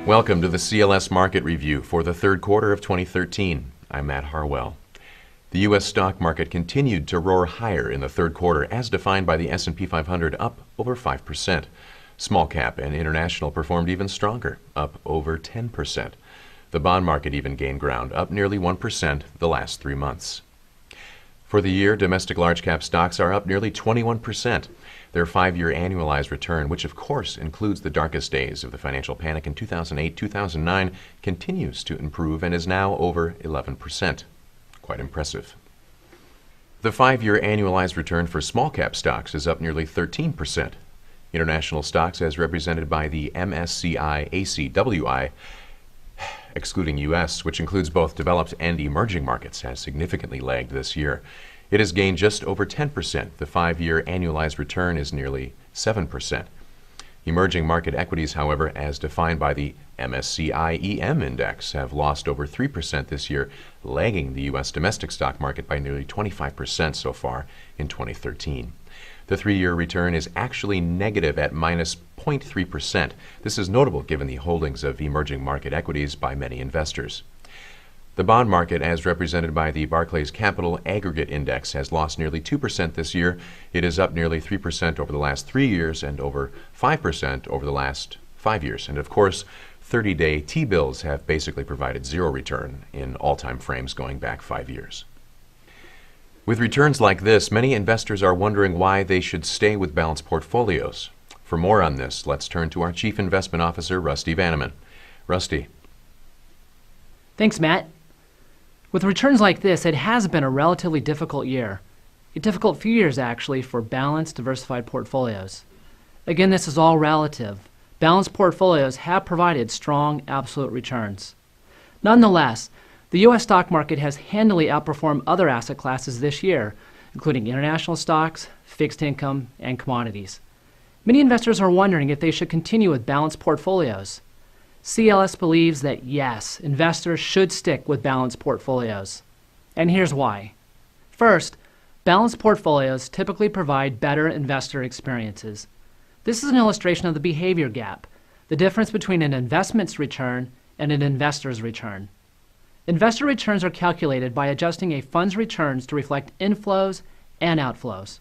Welcome to the CLS Market Review for the third quarter of 2013. I'm Matt Harwell. The U.S. stock market continued to roar higher in the third quarter as defined by the S&P 500, up over 5%. Small cap and international performed even stronger, up over 10%. The bond market even gained ground, up nearly 1% the last 3 months. For the year, domestic large cap stocks are up nearly 21%. Their 5-year annualized return, which of course includes the darkest days of the financial panic in 2008-2009, continues to improve and is now over 11%. Quite impressive. The 5-year annualized return for small cap stocks is up nearly 13%. International stocks, as represented by the MSCI ACWI, excluding U.S., which includes both developed and emerging markets, has significantly lagged this year. It has gained just over 10%. The 5-year annualized return is nearly 7%. Emerging market equities, however, as defined by the MSCI EM index, have lost over 3% this year, lagging the U.S. domestic stock market by nearly 25% so far in 2013. The 3-year return is actually negative at minus 0.3%. This is notable given the holdings of emerging market equities by many investors. The bond market, as represented by the Barclays Capital Aggregate Index, has lost nearly 2% this year. It is up nearly 3% over the last 3 years and over 5% over the last 5 years. And of course, 30-day T-bills have basically provided zero return in all time frames going back 5 years. With returns like this, many investors are wondering why they should stay with balanced portfolios. For more on this, let's turn to our Chief Investment Officer, Rusty Vanneman. Rusty. Thanks, Matt. With returns like this, it has been a relatively difficult year. A difficult few years, actually, for balanced, diversified portfolios. Again, this is all relative. Balanced portfolios have provided strong absolute returns. Nonetheless, the U.S. stock market has handily outperformed other asset classes this year, including international stocks, fixed income, and commodities. Many investors are wondering if they should continue with balanced portfolios. CLS believes that yes, investors should stick with balanced portfolios. And here's why. First, balanced portfolios typically provide better investor experiences. This is an illustration of the behavior gap, the difference between an investment's return and an investor's return. Investor returns are calculated by adjusting a fund's returns to reflect inflows and outflows.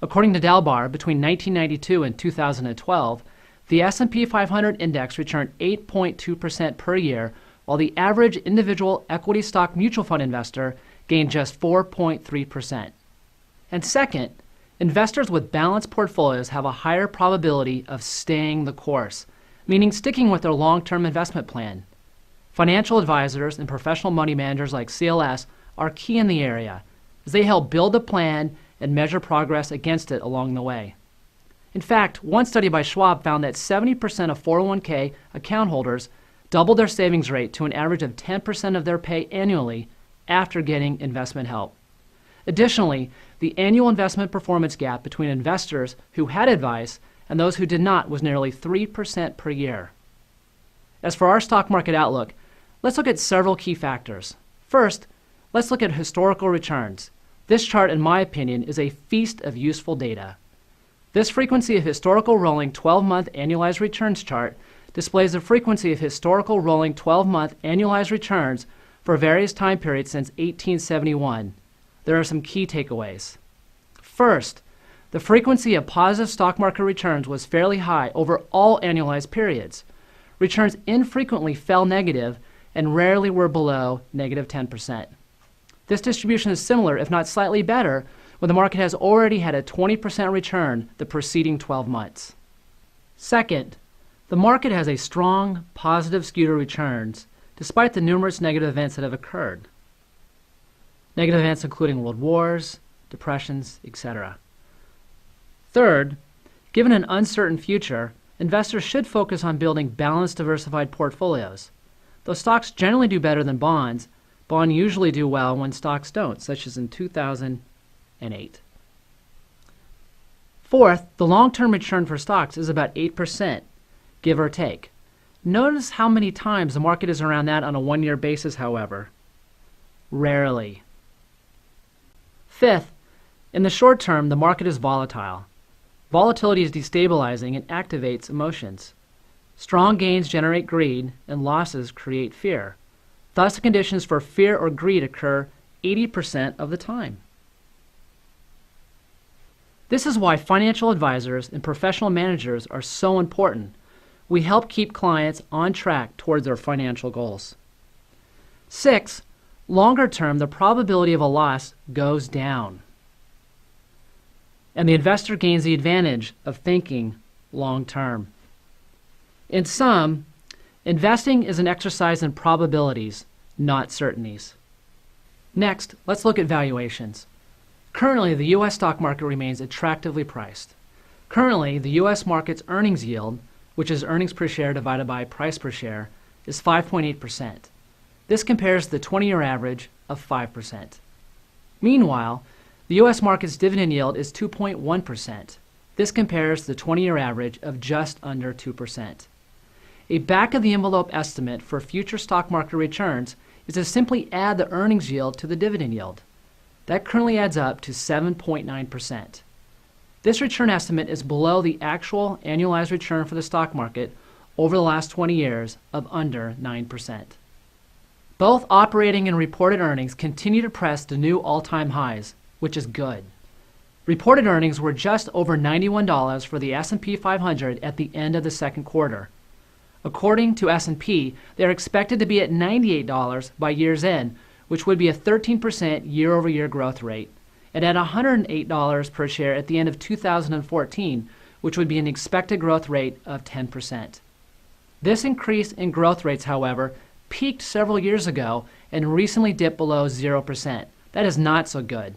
According to Dalbar, between 1992 and 2012, the S&P 500 index returned 8.2% per year, while the average individual equity stock mutual fund investor gained just 4.3%. And second, investors with balanced portfolios have a higher probability of staying the course, meaning sticking with their long-term investment plan. Financial advisors and professional money managers like CLS are key in the area, as they help build a plan and measure progress against it along the way. In fact, one study by Schwab found that 70% of 401k account holders doubled their savings rate to an average of 10% of their pay annually after getting investment help. Additionally, the annual investment performance gap between investors who had advice and those who did not was nearly 3% per year. As for our stock market outlook, let's look at several key factors. First, let's look at historical returns. This chart, in my opinion, is a feast of useful data. This frequency of historical rolling 12-month annualized returns chart displays the frequency of historical rolling 12-month annualized returns for various time periods since 1871. There are some key takeaways. First, the frequency of positive stock market returns was fairly high over all annualized periods. Returns infrequently fell negative and rarely were below negative 10%. This distribution is similar, if not slightly better, when the market has already had a 20% return the preceding 12 months. Second, the market has a strong positive skew to returns despite the numerous negative events that have occurred. Negative events including world wars, depressions, etc. Third, given an uncertain future, investors should focus on building balanced, diversified portfolios. Though stocks generally do better than bonds, bonds usually do well when stocks don't, such as in 2008. Fourth, the long-term return for stocks is about 8%, give or take. Notice how many times the market is around that on a one-year basis, however. Rarely. Fifth, in the short term, the market is volatile. Volatility is destabilizing and activates emotions. Strong gains generate greed, and losses create fear. Thus, the conditions for fear or greed occur 80% of the time. This is why financial advisors and professional managers are so important. We help keep clients on track towards their financial goals. 6, longer term, the probability of a loss goes down, and the investor gains the advantage of thinking long term. In sum, investing is an exercise in probabilities, not certainties. Next, let's look at valuations. Currently, the U.S. stock market remains attractively priced. Currently, the U.S. market's earnings yield, which is earnings per share divided by price per share, is 5.8%. This compares to the 20-year average of 5%. Meanwhile, the U.S. market's dividend yield is 2.1%. This compares to the 20-year average of just under 2%. A back-of-the-envelope estimate for future stock market returns is to simply add the earnings yield to the dividend yield. That currently adds up to 7.9%. This return estimate is below the actual annualized return for the stock market over the last 20 years of under 9%. Both operating and reported earnings continue to press to new all-time highs, which is good. Reported earnings were just over $91 for the S&P 500 at the end of the second quarter. According to S&P, they are expected to be at $98 by year's end, which would be a 13% year-over-year growth rate, and at $108 per share at the end of 2014, which would be an expected growth rate of 10%. This increase in growth rates, however, peaked several years ago and recently dipped below 0%. That is not so good.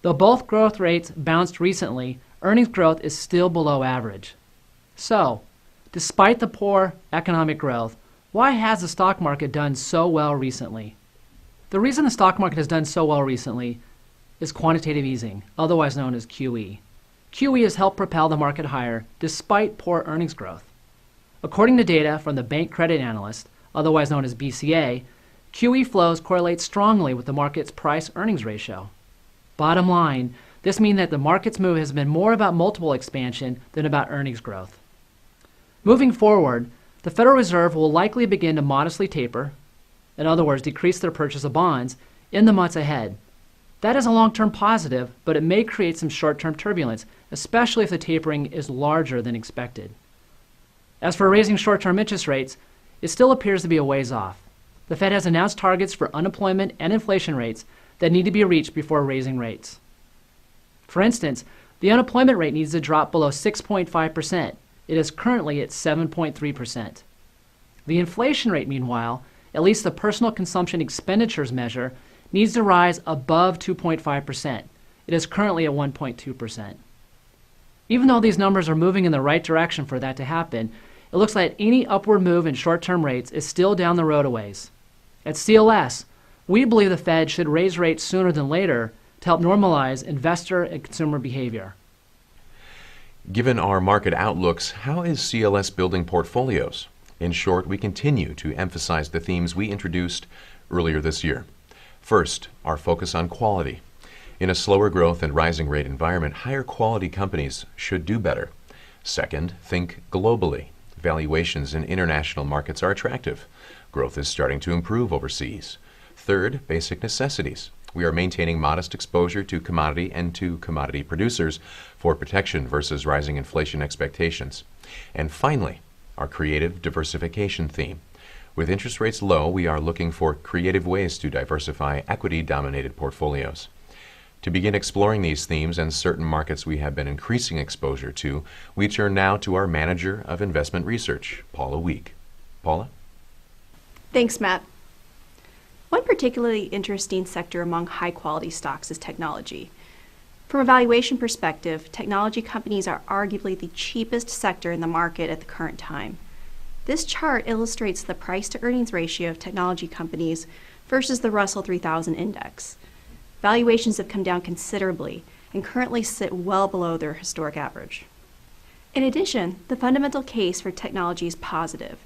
Though both growth rates bounced recently, earnings growth is still below average. So, despite the poor economic growth, why has the stock market done so well recently? The reason the stock market has done so well recently is quantitative easing, otherwise known as QE. QE has helped propel the market higher despite poor earnings growth. According to data from the Bank Credit Analyst, otherwise known as BCA, QE flows correlate strongly with the market's price-earnings ratio. Bottom line, this means that the market's move has been more about multiple expansion than about earnings growth. Moving forward, the Federal Reserve will likely begin to modestly taper, in other words, decrease their purchase of bonds, in the months ahead. That is a long-term positive, but it may create some short-term turbulence, especially if the tapering is larger than expected. As for raising short-term interest rates, it still appears to be a ways off. The Fed has announced targets for unemployment and inflation rates that need to be reached before raising rates. For instance, the unemployment rate needs to drop below 6.5%. It is currently at 7.3%. The inflation rate, meanwhile, at least the personal consumption expenditures measure, needs to rise above 2.5%. It is currently at 1.2%. Even though these numbers are moving in the right direction for that to happen, it looks like any upward move in short-term rates is still down the road a ways. At CLS, we believe the Fed should raise rates sooner than later to help normalize investor and consumer behavior. Given our market outlooks, how is CLS building portfolios? In short, we continue to emphasize the themes we introduced earlier this year. First, our focus on quality. In a slower growth and rising rate environment, higher quality companies should do better. Second, think globally. Valuations in international markets are attractive. Growth is starting to improve overseas. Third, basic necessities. We are maintaining modest exposure to commodity and to commodity producers for protection versus rising inflation expectations. And finally, our creative diversification theme. With interest rates low, we are looking for creative ways to diversify equity-dominated portfolios. To begin exploring these themes and certain markets we have been increasing exposure to, we turn now to our Manager of Investment Research, Paula Week. Paula? Thanks, Matt. One particularly interesting sector among high-quality stocks is technology. From a valuation perspective, technology companies are arguably the cheapest sector in the market at the current time. This chart illustrates the price-to-earnings ratio of technology companies versus the Russell 3000 index. Valuations have come down considerably and currently sit well below their historic average. In addition, the fundamental case for technology is positive.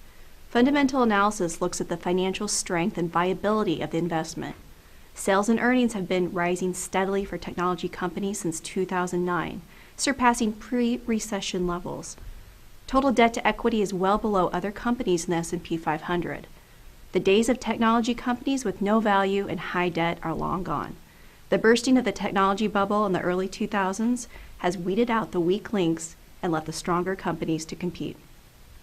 Fundamental analysis looks at the financial strength and viability of the investment. Sales and earnings have been rising steadily for technology companies since 2009, surpassing pre-recession levels. Total debt to equity is well below other companies in the S&P 500. The days of technology companies with no value and high debt are long gone. The bursting of the technology bubble in the early 2000s has weeded out the weak links and left the stronger companies to compete.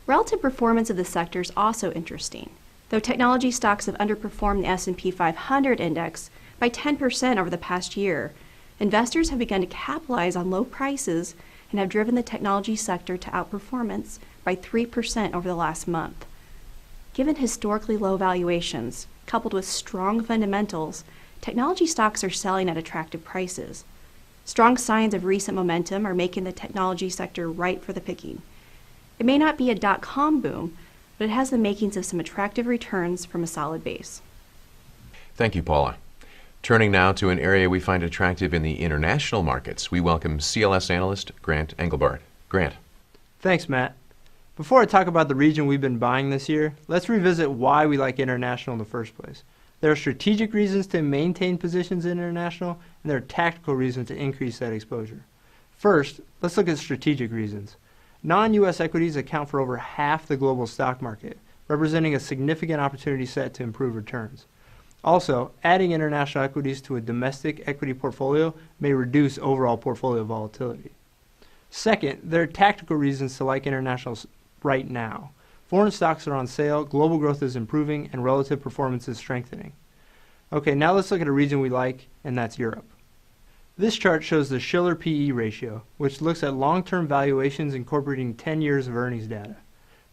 Relative performance of the sector is also interesting. Though technology stocks have underperformed the S&P 500 index by 10% over the past year, investors have begun to capitalize on low prices and have driven the technology sector to outperformance by 3% over the last month. Given historically low valuations, coupled with strong fundamentals, technology stocks are selling at attractive prices. Strong signs of recent momentum are making the technology sector ripe for the picking. It may not be a dot-com boom, but it has the makings of some attractive returns from a solid base. Thank you, Paula. Turning now to an area we find attractive in the international markets, we welcome CLS analyst Grant Engelbart. Grant. Thanks, Matt. Before I talk about the region we've been buying this year, let's revisit why we like international in the first place. There are strategic reasons to maintain positions in international, and there are tactical reasons to increase that exposure. First, let's look at strategic reasons. Non-U.S. equities account for over half the global stock market, representing a significant opportunity set to improve returns. Also, adding international equities to a domestic equity portfolio may reduce overall portfolio volatility. Second, there are tactical reasons to like internationals right now. Foreign stocks are on sale, global growth is improving, and relative performance is strengthening. Okay, now let's look at a region we like, and that's Europe. This chart shows the Shiller PE ratio, which looks at long-term valuations incorporating 10 years of earnings data.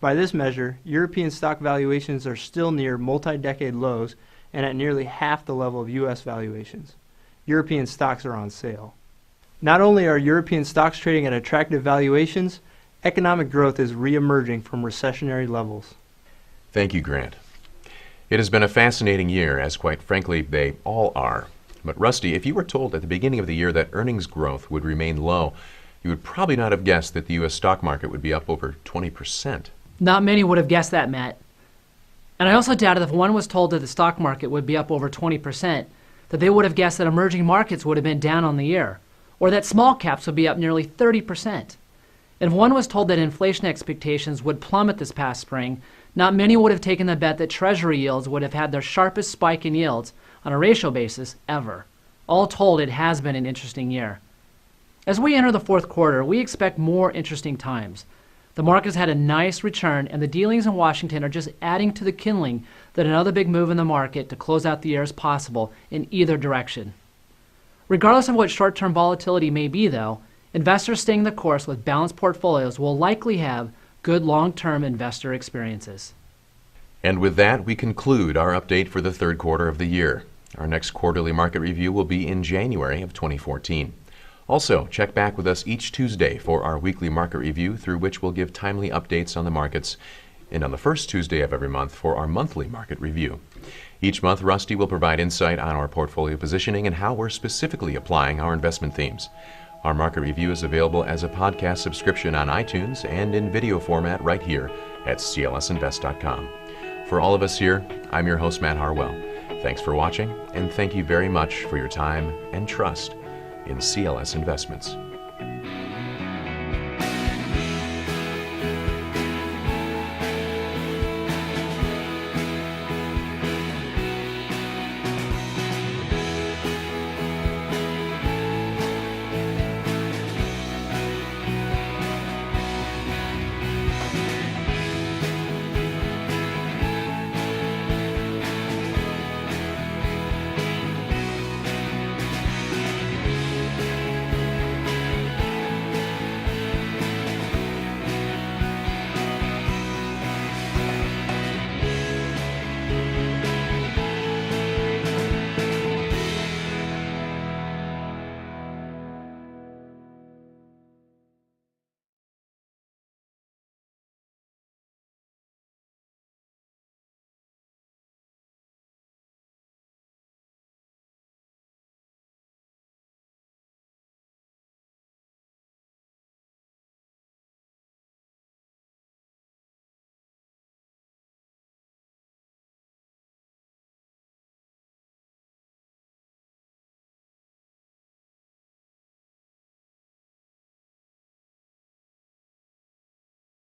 By this measure, European stock valuations are still near multi-decade lows and at nearly half the level of U.S. valuations. European stocks are on sale. Not only are European stocks trading at attractive valuations, economic growth is re-emerging from recessionary levels. Thank you, Grant. It has been a fascinating year, as quite frankly, they all are. But Rusty, if you were told at the beginning of the year that earnings growth would remain low, you would probably not have guessed that the U.S. stock market would be up over 20%. Not many would have guessed that, Matt. And I also doubted if one was told that the stock market would be up over 20%, that they would have guessed that emerging markets would have been down on the year, or that small caps would be up nearly 30%. And if one was told that inflation expectations would plummet this past spring, not many would have taken the bet that Treasury yields would have had their sharpest spike in yields on a ratio basis ever. All told, it has been an interesting year. As we enter the fourth quarter, we expect more interesting times. The market has had a nice return, and the dealings in Washington are just adding to the kindling that another big move in the market to close out the year is possible in either direction. Regardless of what short-term volatility may be, though, investors staying the course with balanced portfolios will likely have good long-term investor experiences. And with that, we conclude our update for the third quarter of the year. Our next quarterly market review will be in January of 2014. Also, check back with us each Tuesday for our weekly market review, through which we'll give timely updates on the markets, and on the first Tuesday of every month for our monthly market review. Each month, Rusty will provide insight on our portfolio positioning and how we're specifically applying our investment themes. Our market review is available as a podcast subscription on iTunes and in video format right here at clsinvest.com. For all of us here, I'm your host, Matt Harwell. Thanks for watching, and thank you very much for your time and trust in CLS Investments.